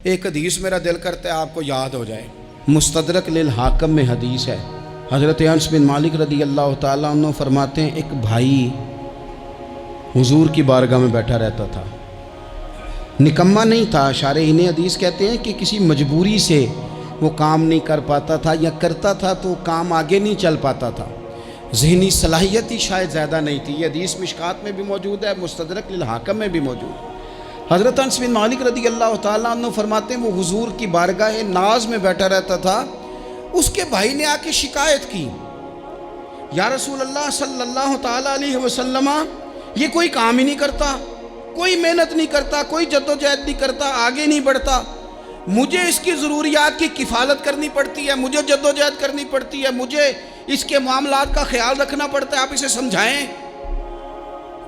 ایک حدیث میرا دل کرتا ہے آپ کو یاد ہو جائے، مستدرک للحاکم میں حدیث ہے۔ حضرت انس بن مالک رضی اللہ تعالیٰ عنہ فرماتے ہیں ایک بھائی حضور کی بارگاہ میں بیٹھا رہتا تھا، نکما نہیں تھا، شارحین حدیث کہتے ہیں کہ کسی مجبوری سے وہ کام نہیں کر پاتا تھا، یا کرتا تھا تو کام آگے نہیں چل پاتا تھا، ذہنی صلاحیت ہی شاید زیادہ نہیں تھی۔ یہ حدیث مشکات میں بھی موجود ہے، مستدرک للحاکم میں بھی موجود ہے۔ حضرت انس بن مالک رضی اللہ تعالیٰ عنہ فرماتے ہیں وہ حضور کی بارگاہ ناز میں بیٹھا رہتا تھا، اس کے بھائی نے آ کے شکایت کی، یا رسول اللہ صلی اللہ تعالیٰ علیہ وسلم، یہ کوئی کام ہی نہیں کرتا، کوئی محنت نہیں کرتا، کوئی جدوجہد نہیں کرتا، آگے نہیں بڑھتا، مجھے اس کی ضروریات کی کفالت کرنی پڑتی ہے، مجھے جدوجہد کرنی پڑتی ہے، مجھے اس کے معاملات کا خیال رکھنا پڑتا ہے، آپ اسے سمجھائیں۔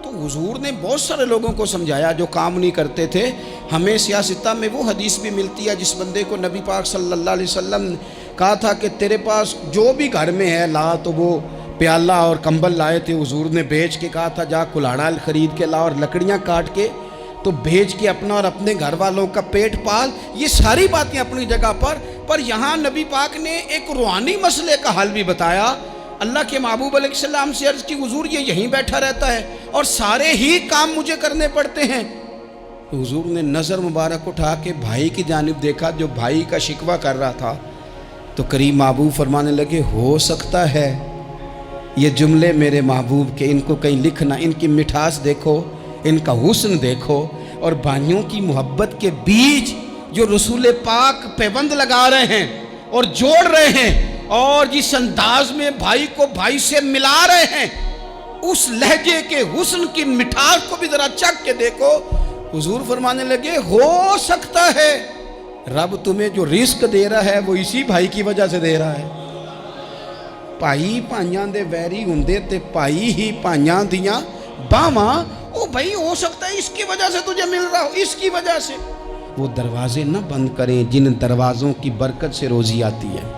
تو حضور نے بہت سارے لوگوں کو سمجھایا جو کام نہیں کرتے تھے۔ ہمیں سیاستہ میں وہ حدیث بھی ملتی ہے جس بندے کو نبی پاک صلی اللہ علیہ وسلم نے کہا تھا کہ تیرے پاس جو بھی گھر میں ہے لا، تو وہ پیالہ اور کمبل لائے تھے، حضور نے بیچ کے کہا تھا جا کلاڑا خرید کے لا اور لکڑیاں کاٹ کے تو بیچ کے اپنا اور اپنے گھر والوں کا پیٹ پال۔ یہ ساری باتیں اپنی جگہ پر یہاں نبی پاک نے ایک روحانی مسئلے کا حل بھی بتایا۔ اللہ کے محبوب علیہ السلام سے عرض کی حضور یہ یہیں بیٹھا رہتا ہے اور سارے ہی کام مجھے کرنے پڑتے ہیں۔ تو حضور نے نظر مبارک اٹھا کے بھائی کی جانب دیکھا جو بھائی کا شکوہ کر رہا تھا، تو قریب محبوب فرمانے لگے ہو سکتا ہے یہ جملے میرے محبوب کے، ان کو کہیں لکھنا، ان کی مٹھاس دیکھو، ان کا حسن دیکھو، اور بھائیوں کی محبت کے بیج جو رسول پاک پیوند لگا رہے ہیں اور جوڑ رہے ہیں، اور جس انداز میں بھائی کو بھائی سے ملا رہے ہیں، اس لہجے کے حسن کی مٹھاس کو بھی ذرا چکھ کے دیکھو۔ حضور فرمانے لگے ہو سکتا ہے رب تمہیں جو رزق دے رہا ہے وہ اسی بھائی کی وجہ سے دے رہا ہے۔ بھائی پائیاں دے ویری ہوندے تے بھائی ہی پائیاں دیاں باواں، او بھائی ہو سکتا ہے اس کی وجہ سے تجھے مل رہا ہو، اس کی وجہ سے۔ وہ دروازے نہ بند کریں جن دروازوں کی برکت سے روزی آتی ہے،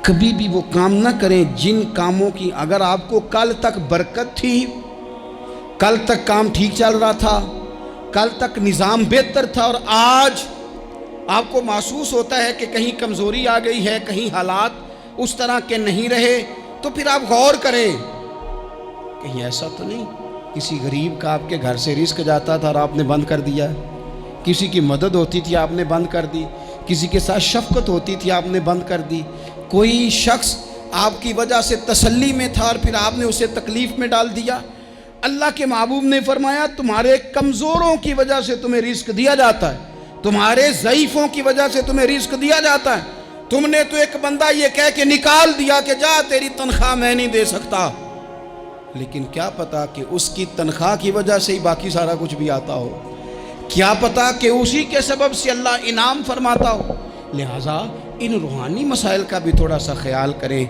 کبھی بھی وہ کام نہ کریں جن کاموں کی اگر آپ کو کل تک برکت تھی، کل تک کام ٹھیک چل رہا تھا، کل تک نظام بہتر تھا، اور آج آپ کو محسوس ہوتا ہے کہ کہیں کمزوری آ گئی ہے، کہیں حالات اس طرح کے نہیں رہے، تو پھر آپ غور کریں کہیں ایسا تو نہیں کسی غریب کا آپ کے گھر سے رزق جاتا تھا اور آپ نے بند کر دیا، کسی کی مدد ہوتی تھی آپ نے بند کر دی، کسی کے ساتھ شفقت ہوتی تھی آپ نے بند کر دی، کوئی شخص آپ کی وجہ سے تسلی میں تھا اور پھر آپ نے اسے تکلیف میں ڈال دیا۔ اللہ کے محبوب نے فرمایا تمہارے کمزوروں کی وجہ سے تمہیں رزق دیا جاتا ہے، تمہارے ضعیفوں کی وجہ سے تمہیں رزق دیا جاتا ہے۔ تم نے تو ایک بندہ یہ کہہ کے نکال دیا کہ جا تیری تنخواہ میں نہیں دے سکتا، لیکن کیا پتا کہ اس کی تنخواہ کی وجہ سے ہی باقی سارا کچھ بھی آتا ہو، کیا پتا کہ اسی کے سبب سے اللہ انعام فرماتا ہو۔ لہٰذا ان روحانی مسائل کا بھی تھوڑا سا خیال کریں۔